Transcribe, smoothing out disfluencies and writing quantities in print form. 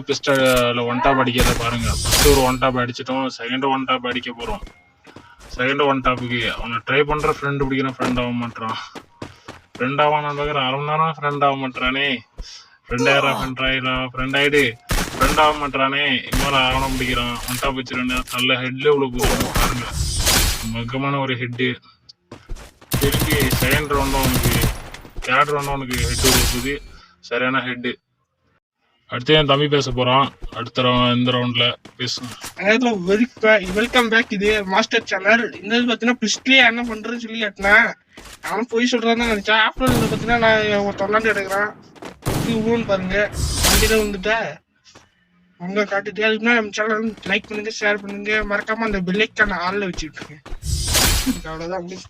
Pistol one tap அடிக்கிறத பாருங்க. First ஒரு ஒன் டாப் அடிச்சிட்டோம், செகண்ட் ஒன் டாப் அடிக்க போறோம். செகண்ட் ஒன் டாப்புக்கு அவனை ட்ரை பண்ற ஃப்ரெண்ட் பிடிக்கிற ஃப்ரெண்ட் ஆக மாட்டான். ஃப்ரெண்ட் ஆவான பார்க்குற அரை மணி நேரம் ஃப்ரெண்ட் ஆக மாட்டானே. ஃப்ரெண்ட் ஆயிடு ஃப்ரெண்ட் ஆக மாட்டானே. இம்மாதிரி ஆவணம் பிடிக்கிறான். ஒன் டாப் வச்சிருந்தேன் நல்ல ஹெட்ல உள்ள போகிறோம் பாருங்க. மகமான ஒரு ஹெட்டு. திரும்பி செகண்ட் ரவுண்டும் அவனுக்கு தேர்ட் ரவுண்டும் அவனுக்கு ஹெட் உள்ள சரியான ஹெட்டு. அடுத்து என் தம்பி பேச போறான். அடுத்த இந்த ரவுண்ட்ல பேசுவோம். Welcome back. இது மாஸ்டர் சேனல். இந்த பாத்தீங்கன்னா பிஸ்ட்லயே என்ன பண்றேன்னு சொல்லி கேட்டேன். அவன் போய் சொல்றான்னு நினைச்சேன். ஆஃப்டர் பாத்தீங்கன்னா நான் ஒரு தொல்லாண்டு எடுக்கிறேன். பாருங்க வண்டியில வந்துட்டேன். அவங்க காட்டுட்டு அதுக்குன்னா நம்ம சேனல் லைக் பண்ணுங்க, ஷேர் பண்ணுங்க, மறக்காம அந்த பெல் ஐக்கான ஆன்ல வச்சுட்டு இருக்கேன். அவ்வளவுதான்.